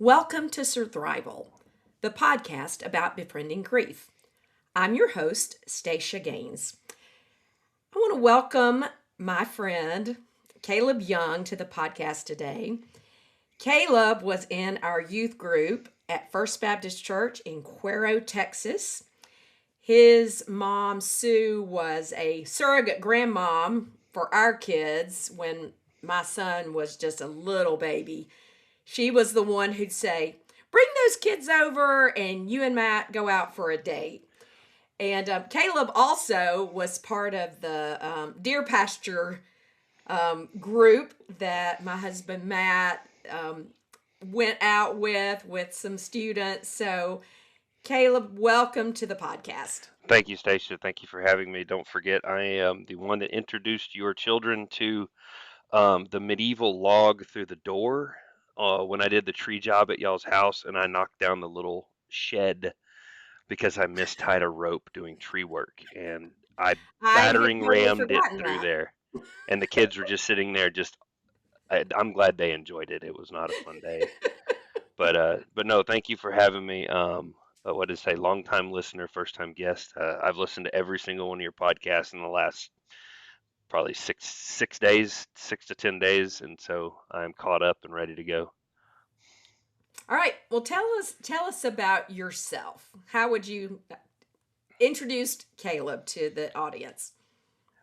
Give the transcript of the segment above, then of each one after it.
Welcome to Surthrival, the podcast about befriending grief. I'm your host, Stacia Gaines. I want to welcome my friend, Caleb Young, to the podcast today. Caleb was in our youth group at First Baptist Church in Cuero, Texas. His mom, Sue, was a surrogate grandmom for our kids when my son was just a little baby. She was the one who'd say, "Bring those kids over and you and Matt go out for a date." And Caleb also was part of the deer pasture group that my husband Matt went out with some students. So, Caleb, welcome to the podcast. Thank you, Stacia. Thank you for having me. Don't forget, I am the one that introduced your children to the medieval log through the door when I did the tree job at y'all's house, and I knocked down the little shed because I mistied a rope doing tree work, and I I had battering totally rammed it forgotten through that. there, and the kids were just sitting there. I'm glad they enjoyed it. It was not a fun day. But no, thank you for having me. What is say, long time listener, first time guest. I've listened to every single one of your podcasts in the last probably six days, 6 to 10 days, and so I'm caught up and ready to go. All right. Well, tell us about yourself. How would you introduce Caleb to the audience?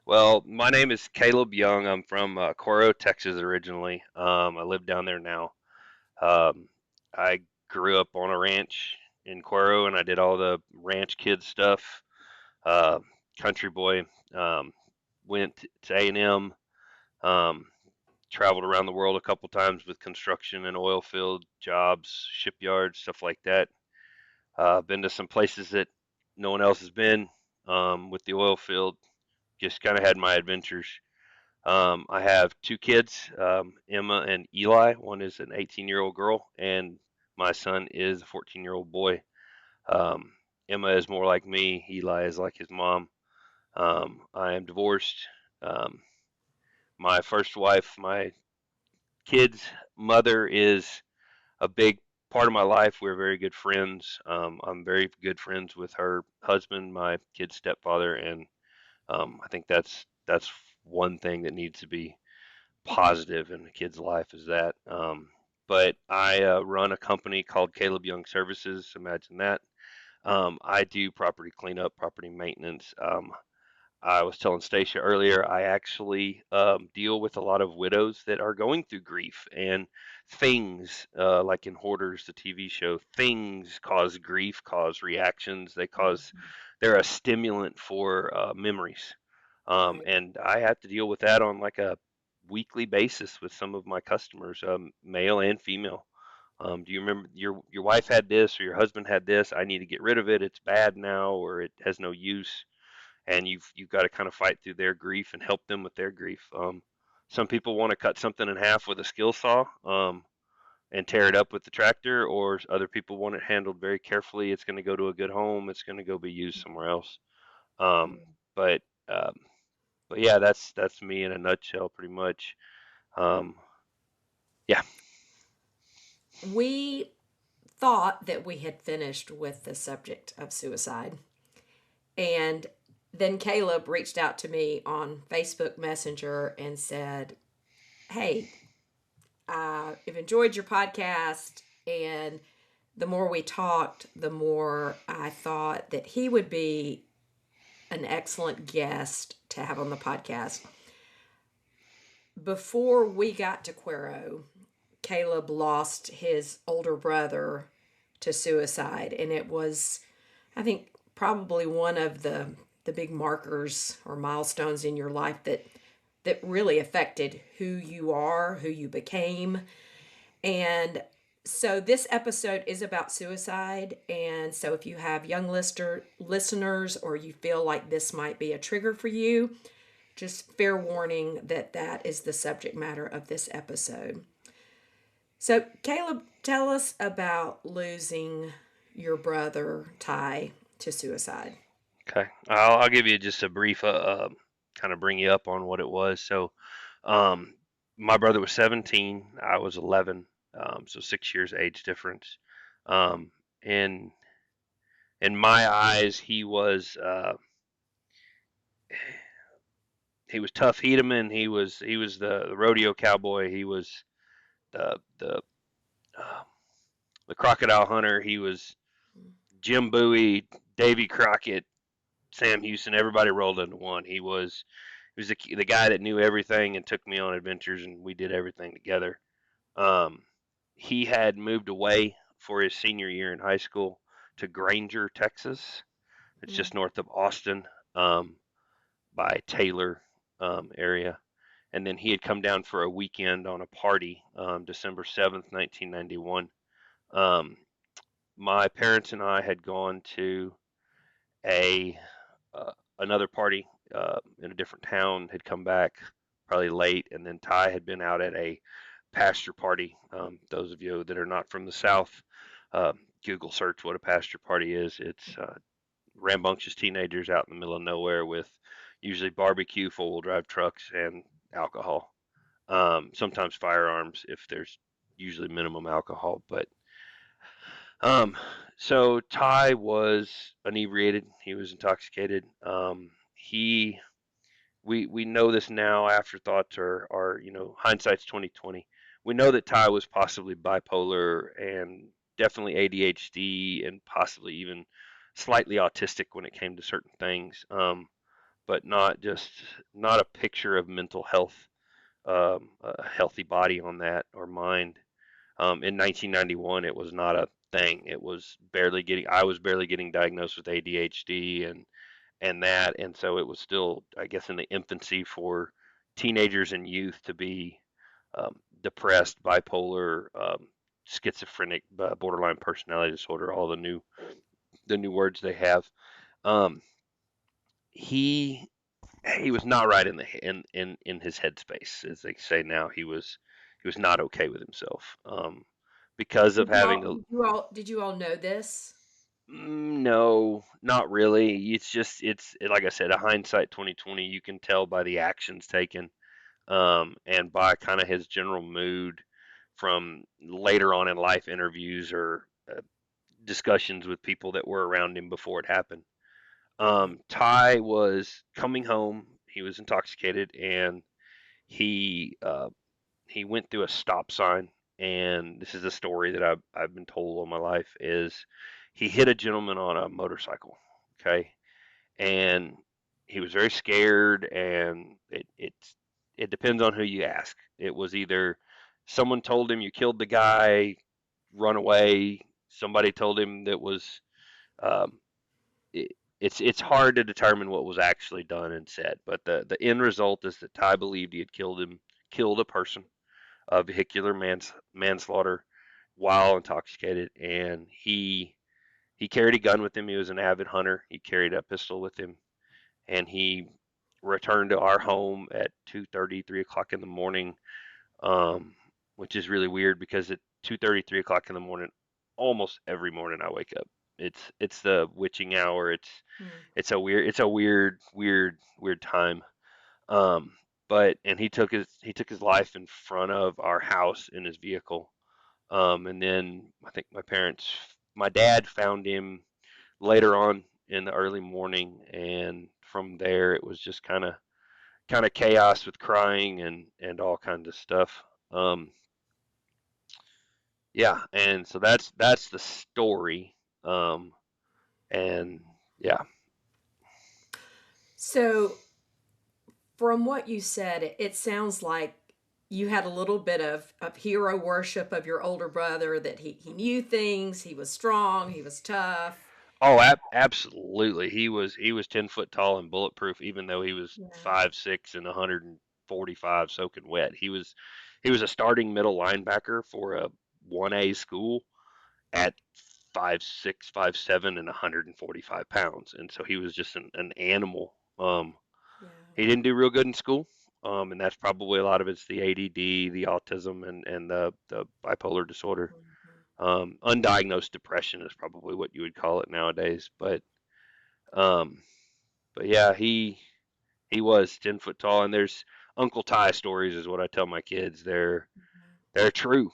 Well, my name is Caleb Young. I'm from Cuero, Texas originally. I live down there now. Um, I grew up on a ranch in Cuero, and I did all the ranch kid stuff. Uh, Country boy. Um, Went to A&M. Um, Traveled around the world a couple times with construction and oil field jobs, shipyards, stuff like that. Been to some places that no one else has been with the oil field. Just kind of had my adventures. I have two kids, Emma and Eli. One is an 18-year-old girl, and my son is a 14-year-old boy. Um, Emma is more like me. Eli is like his mom. I am divorced. Um, my first wife, my kids' mother, is a big part of my life. We're very good friends. I'm very good friends with her husband, my kid's stepfather, and I think that's one thing that needs to be positive in a kid's life is that. But I run a company called Caleb Young Services. Imagine that. I do property cleanup, property maintenance. I was telling Stacia earlier, I actually deal with a lot of widows that are going through grief and things like in Hoarders, the TV show, things cause grief, cause reactions. They're a stimulant for memories. Right. And I have to deal with that on like a weekly basis with some of my customers, male and female. Do you remember your wife had this or your husband had this? I need to get rid of it. It's bad now, or it has no use, and you've got to kind of fight through their grief and help them with their grief. Some people want to cut something in half with a skill saw and tear it up with the tractor, or other people want it handled very carefully. It's going to go to a good home. It's going to go be used somewhere else. Um, but um, but yeah, that's me in a nutshell, pretty much. Um, yeah. We thought that we had finished with the subject of suicide. And then Caleb reached out to me on Facebook Messenger and said, "Hey, I've enjoyed your podcast." And the more we talked, the more I thought that he would be an excellent guest to have on the podcast. Before we got to Cuero, Caleb lost his older brother to suicide, and it was, I think, probably one of the big markers or milestones in your life that really affected who you are, who you became. And so this episode is about suicide. And so if you have young listeners or you feel like this might be a trigger for you, just fair warning that that is the subject matter of this episode. So, Caleb, tell us about losing your brother, Ty, to suicide. Okay. I'll give you just a brief, kind of bring you up on what it was. So, um, my brother was 17. I was 11. So 6 years age difference. Um, in in my eyes, he was tough Hedeman. He was the rodeo cowboy. He was the the uh, the crocodile hunter. He was Jim Bowie, Davy Crockett, Sam Houston. Everybody rolled into one. He was the guy that knew everything and took me on adventures, and we did everything together. Um, he had moved away for his senior year in high school to Granger, Texas. It's Mm, just north of Austin, um, by Taylor area. And then he had come down for a weekend on a party, December 7th, 1991. Um, my parents and I had gone to a another party in a different town, had come back probably late, and then Ty had been out at a pasture party. Those of you that are not from the South, uh, Google search what a pasture party is. It's rambunctious teenagers out in the middle of nowhere with usually barbecue, four-wheel drive trucks, and alcohol. Sometimes firearms if there's usually minimum alcohol. But um, so Ty was inebriated. He was intoxicated. He we know this now. Afterthoughts are hindsight's 2020. We know that Ty was possibly bipolar and definitely ADHD and possibly even slightly autistic when it came to certain things. But not a picture of mental health, a healthy body on that or mind. In 1991, it was not a thing. I was barely getting diagnosed with ADHD and so it was still, I guess, in the infancy for teenagers and youth to be depressed, bipolar, schizophrenic, borderline personality disorder, all the new words they have. Um, he he was not right in his headspace, as they say now. He was not okay with himself, because of Did you having all a. did you all know this? No, not really. It's like I said, a hindsight 2020. You can tell by the actions taken, and by kind of his general mood from later on in life interviews or discussions with people that were around him before it happened. Okay. Ty was coming home. He was intoxicated, and he he went through a stop sign. And this is a story that I've been told all my life. Is he hit a gentleman on a motorcycle? Okay, and he was very scared. And it depends on who you ask. It was either someone told him you killed the guy, run away. Somebody told him that was um, it, it's hard to determine what was actually done and said, but the end result is that Ty believed he had killed a person, vehicular manslaughter while intoxicated, and he carried a gun with him. He was an avid hunter. He carried a pistol with him, and he returned to our home at 2:30, 3 o'clock in the morning, um, which is really weird because at 2:30, 3 o'clock in the morning, almost every morning I wake up. It's the witching hour. Mm, It's a weird time. Um, but and he took his life in front of our house in his vehicle. And then I think my dad found him later on in the early morning, and from there it was just kind of chaos with crying and all kinds of stuff. Yeah, and so that's the story. Um, and yeah. so from what you said, it sounds like you had a little bit of hero worship of your older brother, that he knew things, he was strong, he was tough. Oh, absolutely. He was 10 foot tall and bulletproof, even though he was Yeah. 5'6" and 145 soaking wet. He was a starting middle linebacker for a 1A school at 5'6", 5'7", and 145 pounds, and so he was just an animal. Yeah. He didn't do real good in school, and that's probably a lot of it's the ADD, the autism, and the bipolar disorder. Mhm. Undiagnosed depression is probably what you would call it nowadays. Um, but yeah, he was 10 foot tall, and there's Uncle Ty stories is what I tell my kids. They're true.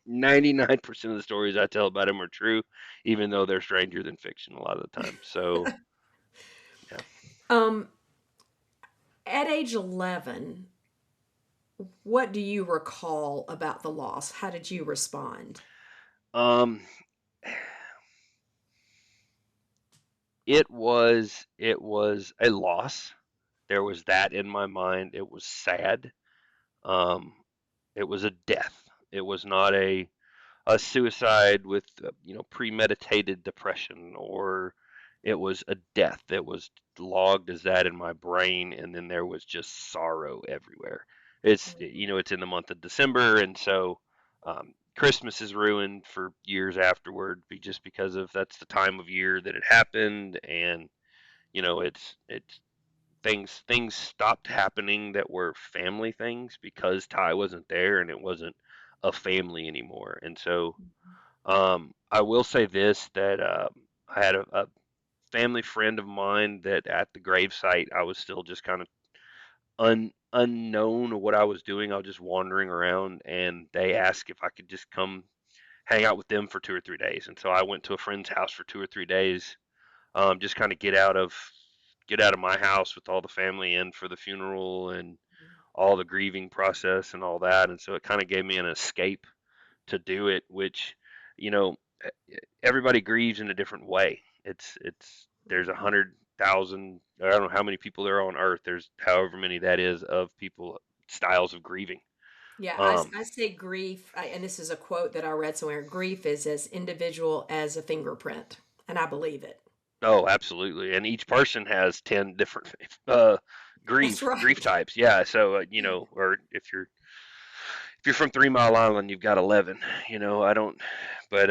99% of the stories I tell about him are true, even though they're stranger than fiction a lot of the time. So, yeah. Um, at age 11, what do you recall about the loss? How did you respond? Um, it was a loss. There was that in my mind. It was sad. Um, it was a death. It was not a suicide with premeditated depression, or it was a death that was logged as that in my brain, and then there was just sorrow everywhere. It's in the month of December, and so Christmas is ruined for years afterward, just because of that's the time of year that it happened. And it's things stopped happening that were family things because Ty wasn't there, and it wasn't a family anymore. And so I will say this, that I had a family friend of mine that at the gravesite I was still just kind of unknown of what I was doing. I was just wandering around, and they asked if I could just come hang out with them for 2 or 3 days. And so I went to a friend's house for 2 or 3 days, just kind of get out of my house with all the family in for the funeral and all the grieving process and all that. And so it kind of gave me an escape to do it, which, you know, everybody grieves in a different way. There's 100,000, I don't know how many people there are on earth. There's however many that is of people, styles of grieving. Yeah, Um, I say grief, and this is a quote that I read somewhere, grief is as individual as a fingerprint, and I believe it. oh, absolutely. And each person has 10 different That's grief right. types. Yeah. So, or if you're from 3 Mile Island, you've got 11. I don't, but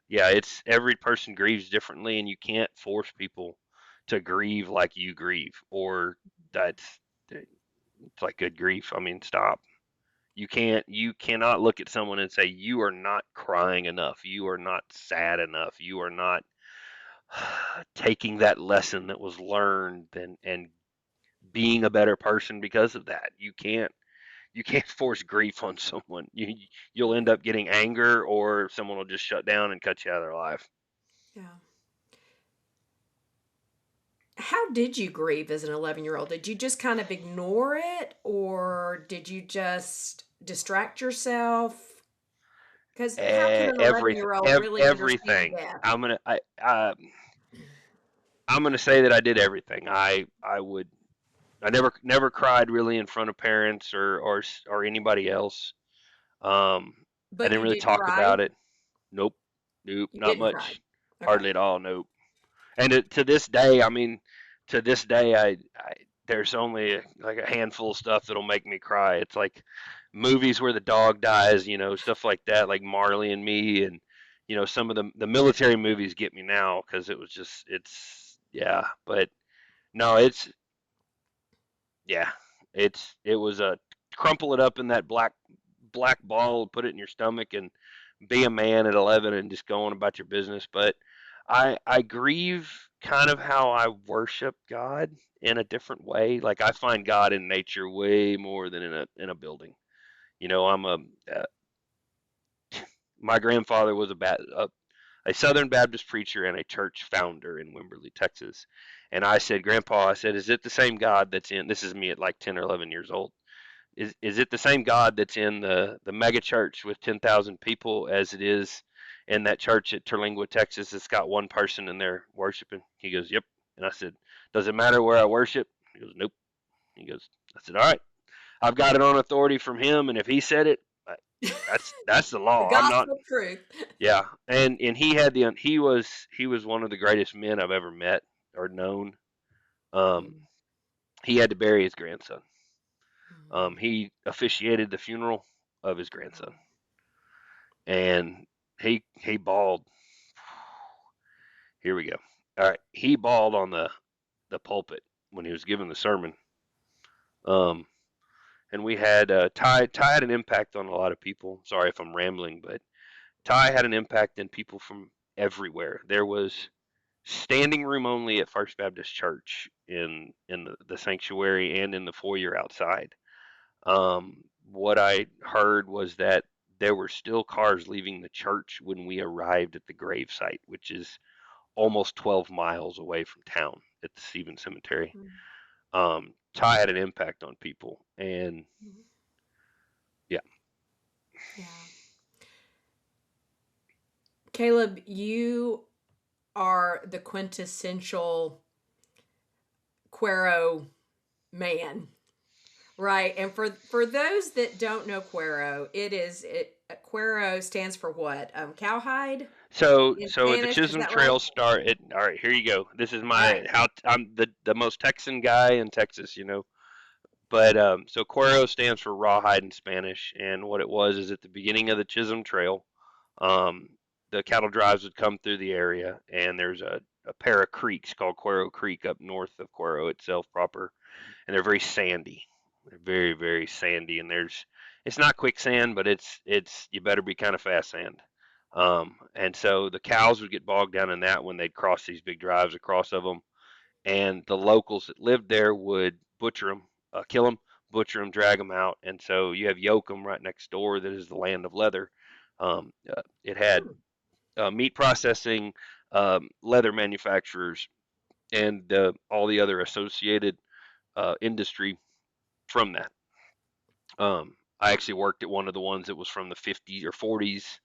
yeah, it's every person grieves differently, and you can't force people to grieve like you grieve, or that's it's like good grief. I mean, stop. You cannot look at someone and say you are not crying enough, you are not sad enough, you are not taking that lesson that was learned, and being a better person because of that. You can't force grief on someone. You'll end up getting anger, or someone will just shut down and cut you out of their life. Yeah. How did you grieve as an 11-year-old? Did you just kind of ignore it, or did you just distract yourself? Because how can an 11 Everything, year old really understand everything. death? I'm gonna say that I did everything. I never cried really in front of parents, or anybody else. Um, I But didn't you really did talk cry? about it. Nope, nope, You not didn't cry. much, Okay. hardly at all. Nope. And to this day, I mean, to this day, there's only like a handful of stuff that'll make me cry. It's like movies where the dog dies, stuff like that, like Marley and Me, and some of the military movies get me now because it's yeah. But no, yeah, it was a crumple it up in that black ball, put it in your stomach, and be a man at 11 and just go on about your business. But I grieve kind of how I worship God in a different way. Like I find God in nature way more than in a building. I'm uh, my grandfather was a Southern Baptist preacher and a church founder in Wimberley, Texas. And I said, Grandpa, I said, is it the same God that's in? This is me at like 10 or 11 years old. Is it the same God that's in the mega church with 10,000 people as it is in that church at Terlingua, Texas? It's got one person in there worshiping. He goes, yep. And I said, does it matter where I worship? He goes, nope. He goes, I said, all right. I've got it on authority from him, and if he said it, that's the The law. I'm not. gospel truth. Yeah, and he was one of the greatest men I've ever met or known. Um, Mm, he had to bury his grandson. mm, He officiated the funeral of his wow. grandson, and he bawled. Here we go. All right, he bawled on the pulpit when he was giving the sermon. Um, and we had Ty had an impact on a lot of people. Sorry if I'm rambling, but Ty had an impact in people from everywhere. There was standing room only at First Baptist Church in the sanctuary and in the foyer outside. what I heard was that there were still cars leaving the church when we arrived at the grave site, which is almost 12 miles away from town at the Stephen Cemetery. Mhm. Ty had an impact on people, and yeah. Yeah. Caleb, you are the quintessential Cuero man, right? And for those that don't know Cuero, Cuero stands for what? Cowhide in So the Spanish, is Chisholm that right? Trail start. It all right. Here you go. This is All my right. how I'm the most Texan guy in Texas, you know. But so Cuero stands for rawhide in Spanish, and what it was is at the beginning of the Chisholm Trail, um, the cattle drives would come through the area, and there's a pair of creeks called Cuero Creek up north of Cuero itself proper, and they're very sandy. They're very very sandy, and there's it's not quicksand, but it's you better be kind of fast sand. And so the cows would get bogged down in that when they'd cross these big drives across of them, and the locals that lived there would butcher them, kill them, butcher them, drag them out, and so you have Yoakum right next door that is the land of leather. It had Hmm. meat processing, leather manufacturers, and all the other associated industry from that. I actually worked at one of the ones that was from the 50s or 40s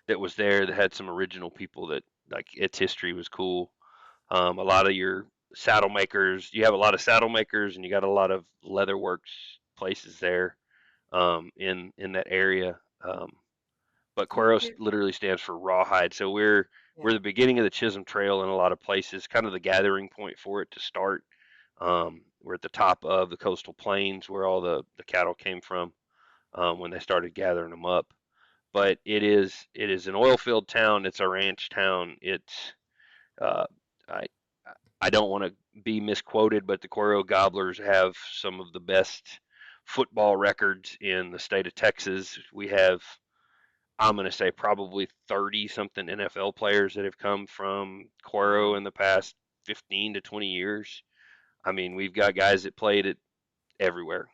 that was there that had some original people that like its history was cool. A lot of your saddle makers, you have a lot of saddle makers, and you got a lot of leather works places there in that area. But Cuero Okay. literally stands for rawhide. So we're Yeah. the beginning of the Chisholm Trail in a lot of places, kind of the gathering point for it to start. We're at the top of the coastal plains where all the cattle came from when they started gathering them up. But it is an oil field town. It's a ranch town. It's uh, I I don't want to be misquoted, but the Cuero Gobblers have some of the best football records in the state of Texas. We have, I'm going to say, probably 30 something NFL players that have come from Cuero Wow. in the past 15 to 20 years. I mean, we've got guys that played it everywhere.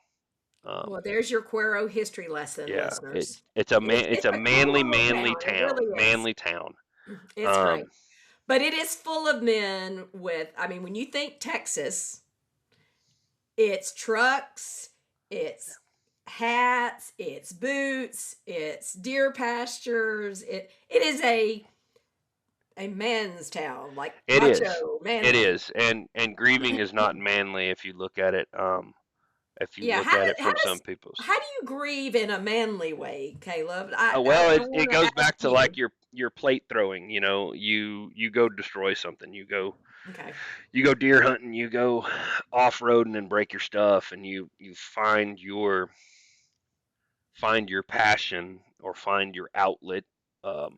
Well, Um, there's your Cuero history lesson, yeah, listeners. it's It's a a cool manly, little manly town. It town, really is. manly town. It's great. Um, But it is full of men with, I mean, when you think Texas, it's trucks, it's hats, it's boots, it's deer pastures. It is a man's town, like it is, macho, it manly. is, and grieving is not manly if you look at it. If you Yeah, look at it from some people's. how do you grieve in a manly way, Caleb? Well, I it want to goes ask back to you. like your plate throwing. You know, you go destroy something. Okay. You go deer hunting. You go off roading and break your stuff, and you find your passion or find your outlet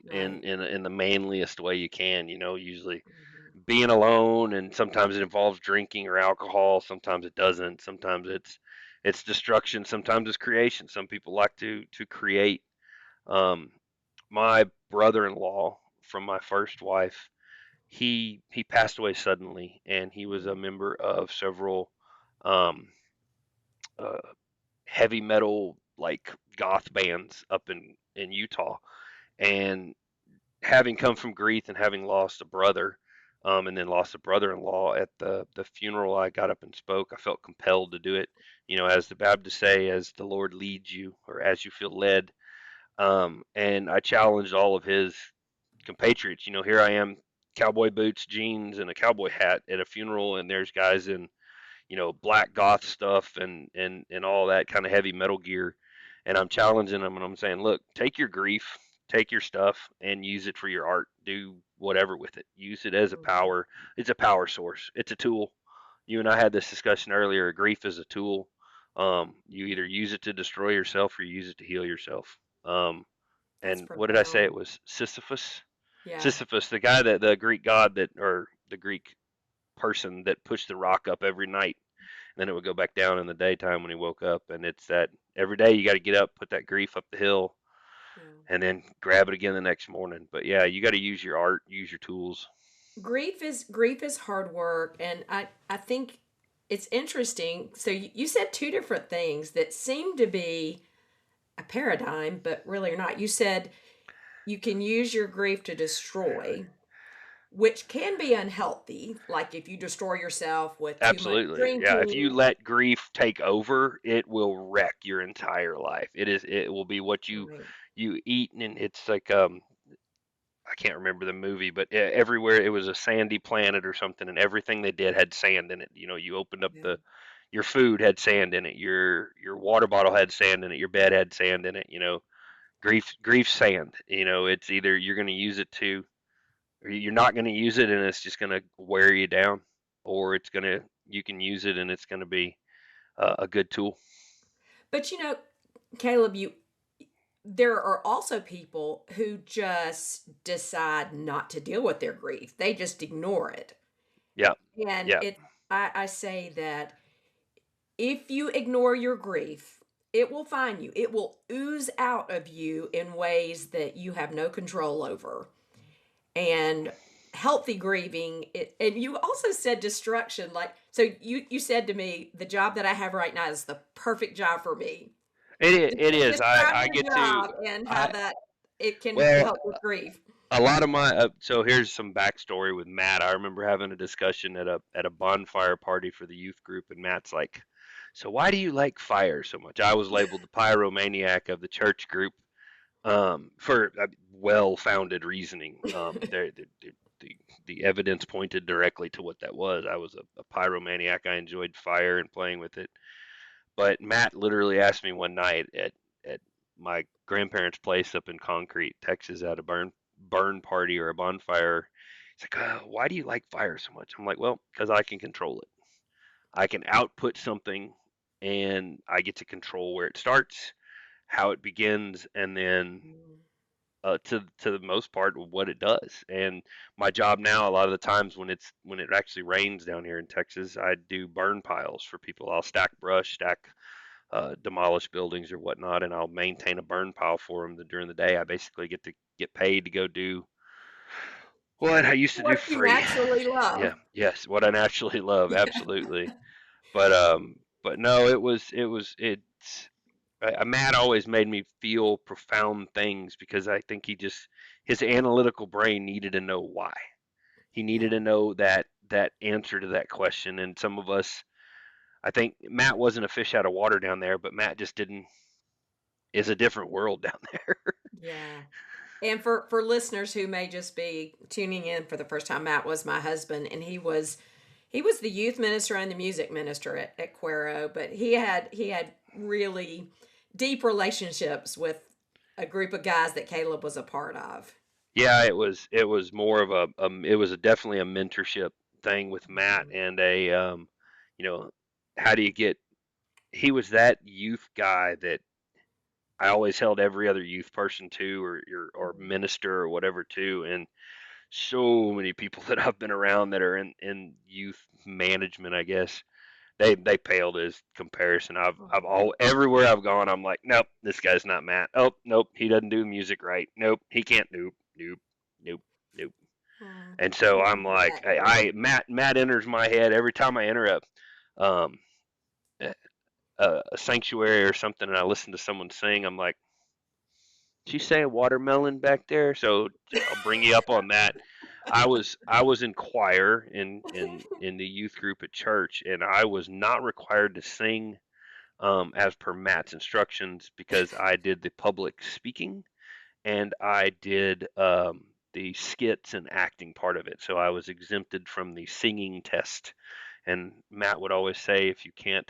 Right. in the manliest way you can. You know, usually Mhm. being alone, and sometimes it involves drinking or alcohol. Sometimes it doesn't. Sometimes it's destruction. Sometimes it's creation. Some people like to create. Um, my brother-in-law from my first wife, he passed away suddenly, and he was a member of several um, uh, heavy metal like goth bands up in Utah. And having come from grief and having lost a brother, and then lost a brother-in-law at the funeral, I got up and spoke. I felt compelled to do it. You know, as the Baptists say, as the Lord leads you, or as you feel led. And I challenged all of his compatriots. You know, here I am, cowboy boots, jeans, and a cowboy hat at a funeral, and there's guys in black goth stuff and all that kind of heavy metal gear, and I'm challenging them and I'm saying, look, take your grief, take your stuff, and use it for your art. Do whatever with it. Use it as a Mhm. power. It's a power source. It's a tool. You and I had this discussion earlier. Grief is a tool. You either use it to destroy yourself or you use it to heal yourself. That's And what did I say? It profound. was Sisyphus. Yeah. Sisyphus, the guy that the Greek god that, or the Greek person that pushed the rock up every night, and then it would go back down in the daytime when he woke up. And it's that every day you got to get up, put that grief up the hill, Yeah. and then grab it again the next morning. But yeah, you got to use your art, use your tools. Grief is hard work, and I think it's interesting. So you said two different things that seem to be a paradigm, but really or not. You said you can use your grief to destroy, which can be unhealthy. Like if you destroy yourself with too much Absolutely. Yeah, if you drinking. let grief take over, it will wreck your entire life. It will be what Right. you eat, and it's like I can't remember the movie, but everywhere it was a sandy planet or something, and everything they did had sand in it. You know, you opened up Yeah. the your food had sand in it, your water bottle had sand in it, your bed had sand in it. You know, grief sand. You know, it's either you're going to use it to, or you're not going to use it, and it's just going to wear you down, or it's going to you can use it, and it's going to be a good tool. But Caleb, you there are also people who just decide not to deal with their grief. They just ignore it. Yeah, And yeah, I say that if you ignore your grief, it will find you. It will ooze out of you in ways that you have no control over. And healthy grieving, and you also said destruction. Like, so you said to me, the job that I have right now is the perfect job for me. it is. Describe I your get to job and how I that it can well help with grief. a lot of my so here's some backstory with Matt. I remember having a discussion at a bonfire party for the youth group, and Matt's like, "So why do you like fire so much?" I was labeled the pyromaniac of the church group for well-founded reasoning. The, the evidence pointed directly to what that was. I was a pyromaniac. I enjoyed fire and playing with it. But Matt literally asked me one night at my grandparents' place up in Concrete, Texas, at a burn party or a bonfire. He's like, "Why do you like fire so much?" I'm like, "Well, because I can control it. I can output something, and I get to control where it starts, how it begins, and then Mm. to the most part what it does. And my job now, a lot of the times when it actually rains down here in Texas, I do burn piles for people. I'll stack brush, stack demolish buildings or whatnot, and I'll maintain a burn pile for them during the day. I basically get paid to go do what I used to do What for you free. naturally Yeah, love. yes, what I naturally love, absolutely. But no, it's Matt always made me feel profound things because I think his analytical brain needed to know why. He needed Yeah. to know that answer to that question. And some of us, I think Matt wasn't a fish out of water down there, but Matt just didn't is a different world down there. Yeah. And for listeners who may just be tuning in for the first time, Matt was my husband, and he was the youth minister and the music minister at Cuero, but he had really deep relationships with a group of guys that Caleb was a part of. Yeah, it was more of it was definitely a mentorship thing with Matt Mhm. and a you know, how do you get he was that youth guy that I always held every other youth person to or Mhm. minister or whatever to. And so many people that I've been around that are in youth management, I guess, they paled as comparison. I've Oh, all everywhere I've gone, I'm like, nope, this guy's not Matt. Oh, nope, he doesn't do music right. Nope, he can't. Nope, nope, nope, nope. oh, And I so I'm love like, that, Caleb. Matt enters my head every time I enter um, a sanctuary or something, and I listen to someone sing. I'm like, did you say a watermelon back there? So I'll bring you up on that. I was in choir in the youth group at church, and I was not required to sing as per Matt's instructions because I did the public speaking and I did the skits and acting part of it. So I was exempted from the singing test. And Matt would always say, if you can't,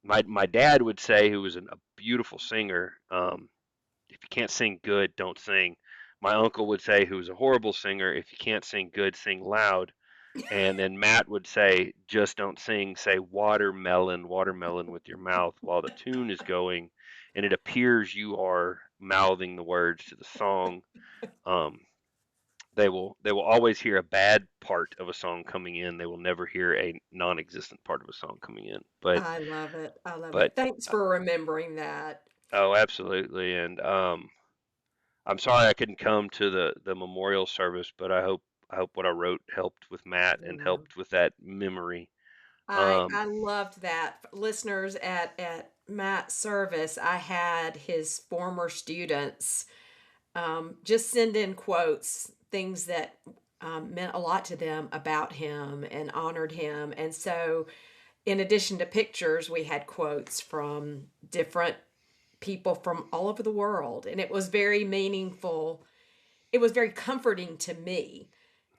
my dad would say, who was a beautiful singer, if you can't sing good, don't sing. My uncle would say, who was a horrible singer, if you can't sing good, sing loud. And then Matt would say, just don't sing, say watermelon, watermelon with your mouth while the tune is going. And it appears you are mouthing the words to the song. Um, they will always hear a bad part of a song coming in. They will never hear a non-existent part of a song coming in. I love it. I love But it. Thanks for remembering that. oh, absolutely. And I'm sorry I couldn't come to the memorial service, but I hope what I wrote helped with Matt and Yeah. helped with that memory. I loved that. Listeners, at Matt's service, I had his former students just send in quotes, things that meant a lot to them about him and honored him. And so, in addition to pictures, we had quotes from different people from all over the world. And it was very meaningful. It was very comforting to me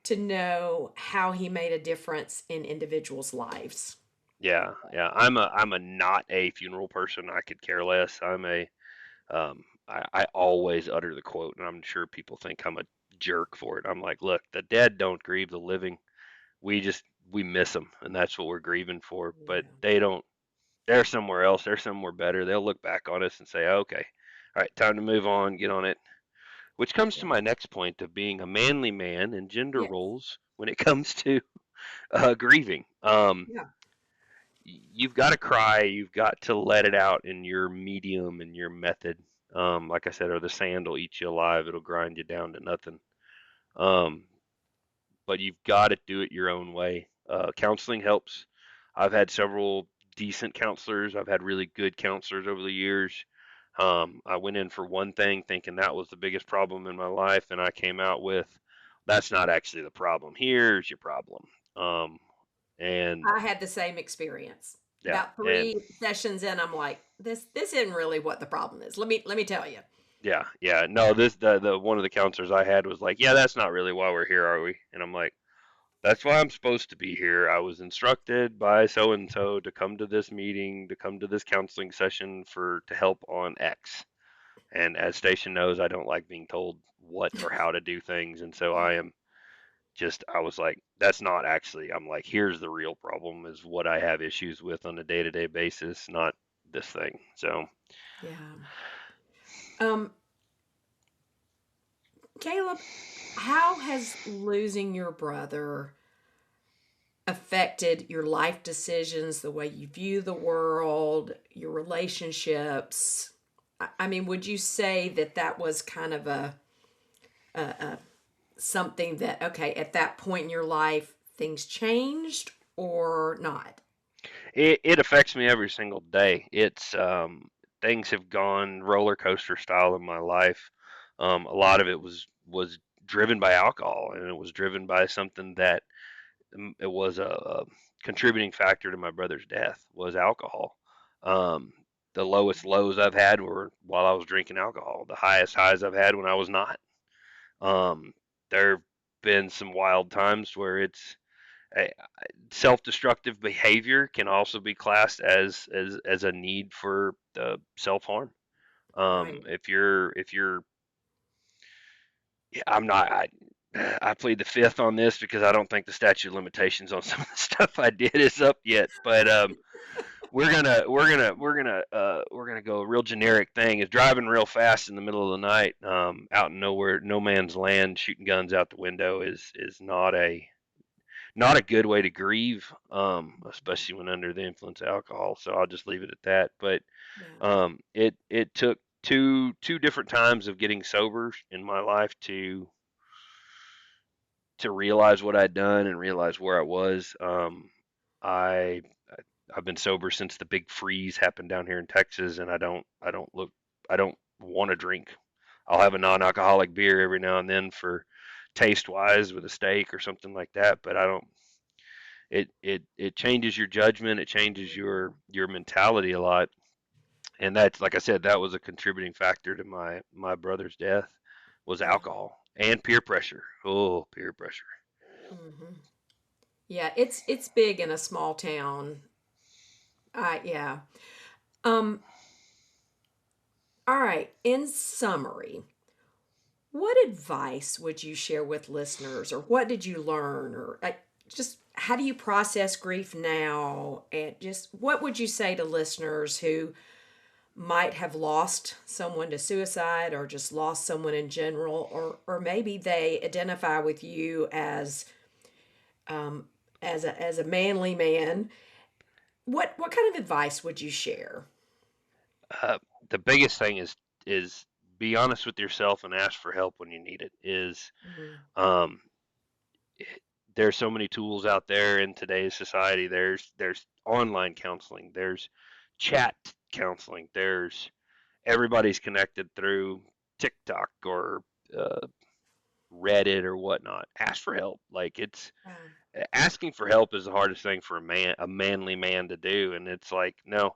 to know how he made a difference in individuals' lives. Yeah, yeah. I'm a not a funeral person. I could care less. I always utter the quote, and I'm sure people think I'm a jerk for it. I'm like, look, the dead don't grieve the living. We miss them, and that's what we're grieving for. But Yeah. they don't. They're somewhere else. They're somewhere better. They'll look back on us and say, okay, all right, time to move on. Get on it. Which comes to Yeah. my next point of being a manly man and gender Yes. roles when it comes to grieving. Yeah. You've got to cry. You've got to let it out in your medium and your method. Like I said, or the sand will eat you alive. It'll grind you down to nothing. Um, but you've got to do it your own way. Counseling helps. I've had several decent counselors. I've had really good counselors over the years. I went in for one thing thinking that was the biggest problem in my life, and I came out with that's not actually the problem. Here's your problem. Um, and I had the same experience. yeah, About and 3 sessions in, I'm like, this isn't really what the problem is. Let me tell you. yeah, yeah. No, this the one of the counselors I had was like, yeah, that's not really why we're here, are we? And I'm like, that's why I'm supposed to be here. I was instructed by so and so to come to this meeting, to come to this counseling session for to help on X. And as Station knows, I don't like being told what or how to do things, and so I was like, that's not actually. I'm like, here's the real problem is what I have issues with on a day-to-day basis, not this thing. So, Yeah. Um, Caleb, how has losing your brother affected your life decisions, the way you view the world, your relationships? I mean, would you say that that was kind of a something that, okay, at that point in your life things changed or not? it affects me every single day. It's things have gone roller coaster style in my life. A lot of it was driven by alcohol, and it was driven by something that it was a contributing factor to my brother's death was alcohol. Um, the lowest lows I've had were while I was drinking alcohol. The highest highs I've had when I was not. Um, there have been some wild times where it's a, self-destructive behavior can also be classed as a need for self-harm. Right. If you're yeah, I'm not I plead the fifth on this because I don't think the statute of limitations on some of the stuff I did is up yet. But we're gonna go a real generic thing is driving real fast in the middle of the night, out in nowhere, no man's land, shooting guns out the window is not a good way to grieve, especially when under the influence of alcohol. So I'll just leave it at that. But Yeah. it took two different times of getting sober in my life to realize what I'd done and realize where I was. I I've been sober since the big freeze happened down here in Texas, and I don't want to drink. I'll have a non-alcoholic beer every now and then for taste wise with a steak or something like that, but I don't. It changes your judgment. It changes your mentality a lot, and that's like I said, that was a contributing factor to my brother's death was Yeah. alcohol and peer pressure. Oh, peer pressure. Hmm. Yeah, it's big in a small town. Yeah. Um, all right. In summary, what advice would you share with listeners, or what did you learn, or just how do you process grief now? And just what would you say to listeners who might have lost someone to suicide, or just lost someone in general, or maybe they identify with you um, as a manly man? What kind of advice would you share? Uh, the biggest thing is be honest with yourself and ask for help when you need it. Is Mhm. um, there's so many tools out there in today's society. There's online counseling, there's chat counseling, there's everybody's connected through TikTok or uh, Reddit or whatnot. Ask for help. Like it's Yeah. asking for help is the hardest thing for a manly man to do, and it's like no.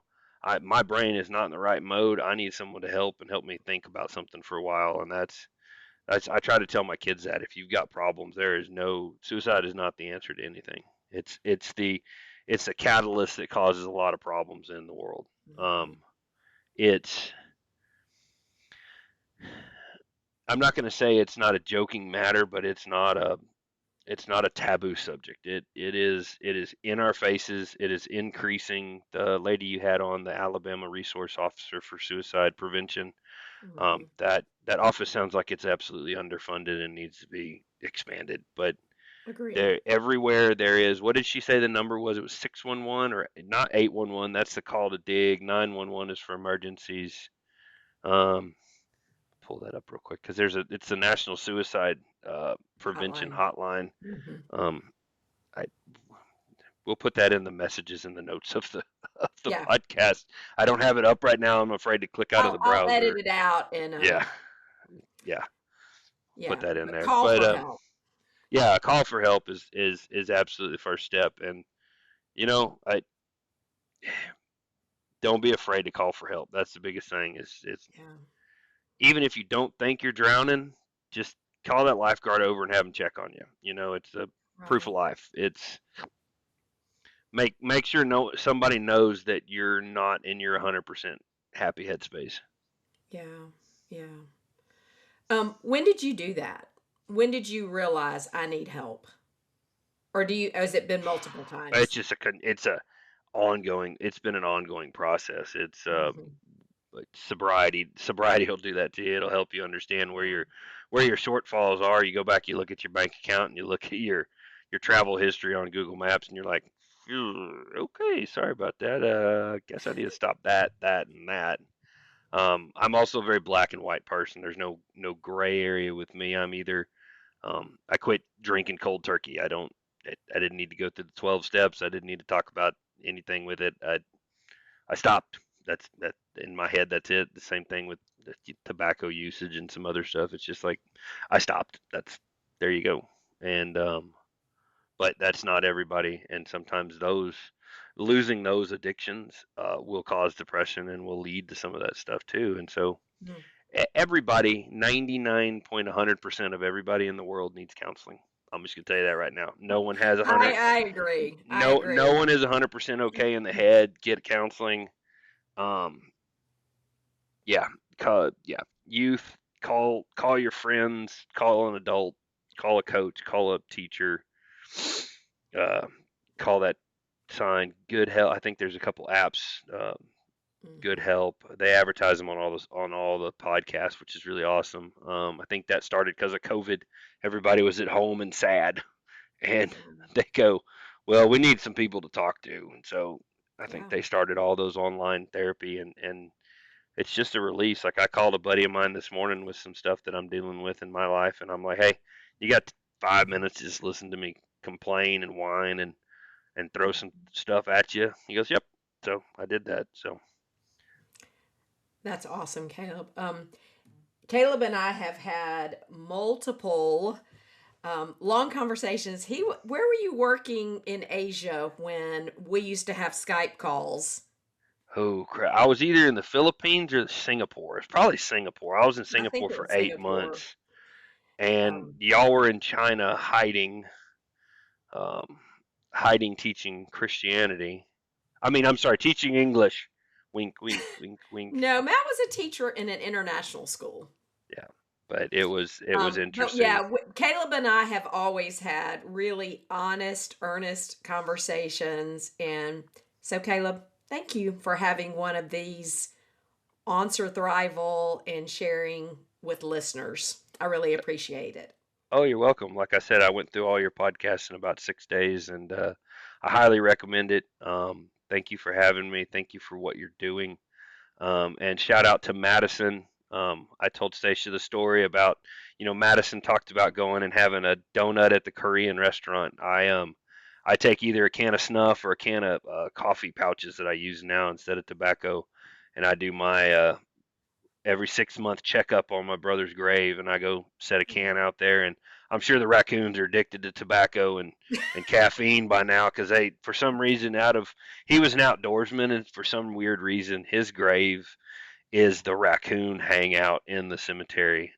My brain is not in the right mode. I need someone to help and help me think about something for a while, and I try to tell my kids that if you've got problems, there is no suicide is not the answer to anything. It's the catalyst that causes a lot of problems in the world. Mhm. Um, it's I'm not going to say it's not a joking matter, but it's not a taboo subject. It is in our faces. It is increasing. The lady you had on, the Alabama resource officer for suicide prevention, Mhm. that office sounds like it's absolutely underfunded and needs to be expanded. But Agreed. there, everywhere there is. What did she say the number was? It was 611 or not 811. That's the call to dig. 911 is for emergencies. Um, pull that up real quick because it's the National Suicide Prevention Hotline. Hotline. Hmm. Um, I we'll put that in the messages in the notes of the of the Yeah. podcast. I don't have it up right now. I'm afraid to click out of the I'll edit browser. it out and Yeah, yeah, put yeah, that in but there. call But for help. yeah, a call for help is absolutely the first step. And I don't be afraid to call for help. That's the biggest thing. Is Yeah. even if you don't think you're drowning, just call that lifeguard over and have them check on you. It's a proof of Right. life. It's make sure somebody knows that you're not in your 100% happy headspace. Yeah. Yeah. When did you do that? When did you realize I need help? Or has it been multiple It's times? just it's been an ongoing process. It's Hmm. like sobriety will do that to you. It'll help you understand where Yeah. your shortfalls are. You go back, you look at your bank account, and you look at your travel history on Google Maps, and you're like, okay, sorry about that. Guess I need to stop that, and that. I'm also a very black and white person. There's no gray area with me. I'm either I quit drinking cold turkey. I didn't need to go through the 12 steps. I didn't need to talk about anything with it. I stopped. That in my head. That's it. The same thing with the tobacco usage and some other stuff. It's just like I stopped. That's there you go. And but that's not everybody. And sometimes those losing those addictions will cause depression and will lead to some of that stuff too. And so Mm. everybody, 99.100% of everybody in the world needs counseling. I'm just gonna tell you that right now. No one has a hundred. I agree. I No agree. one is 100% okay in the head. Get counseling. Um, yeah, yeah. Youth, call your friends, call an adult, call a coach, call a teacher. Uh, call that sign. Good Help. I think there's a couple apps. Good Hmm. Help. They advertise them on all the podcasts, which is really awesome. I think that started because of COVID. Everybody was at home and sad, and they go, "Well, we need some people to talk to," and so I think Yeah. they started all those online therapy, and it's just a release. Like I called a buddy of mine this morning with some stuff that I'm dealing with in my life, and I'm like, "Hey, you got 5 minutes to just listen to me complain and whine and throw some stuff at you?" He goes, "Yep." So I did that. So That's awesome, Caleb. Caleb and I have had multiple long conversations. Where were you working in Asia when we used to have Skype calls? oh crap! I was either in the Philippines or Singapore. It's probably Singapore. I was in I think Singapore it for was eight Singapore. months, and Um, y'all were in China um, hiding teaching Christianity. I mean, I'm sorry, teaching English. Wink, wink, wink, wink. no, Matt was a teacher in an international school. Yeah, but it was But yeah, interesting. Caleb and I have always had really honest, earnest conversations. And so, Caleb, thank you for having one of these on Thrival and sharing with listeners. I really appreciate it. Oh, you're welcome. Like I said, I went through all your podcasts in about 6 days, and I highly recommend it. Thank you for having me. Thank you for what you're doing. And shout out to Madison. I told Stacia the story about, Madison talked about going and having a donut at the Korean restaurant. I take either a can of snuff or a can of coffee pouches that I use now instead of tobacco, and I do my every 6 month checkup on my brother's grave, and I go set a can out there, and I'm sure the raccoons are addicted to tobacco and caffeine by now because they, for some reason, he was an outdoorsman, and for some weird reason, his grave is the raccoon hangout in the cemetery.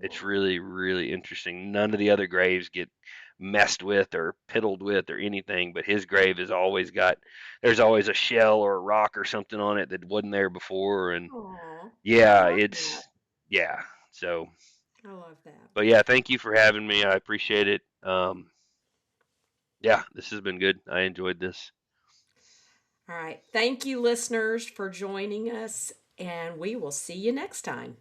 It's Oh, really, really interesting. None of the other graves get messed with or piddled with or anything, but his grave has always there's always a shell or a rock or something on it that wasn't there before. And oh, I yeah, love that. yeah. So, I love that. but yeah, thank you for having me. I appreciate it. Yeah, this has been good. I enjoyed this. All right. Thank you, listeners, for joining us, and we will see you next time.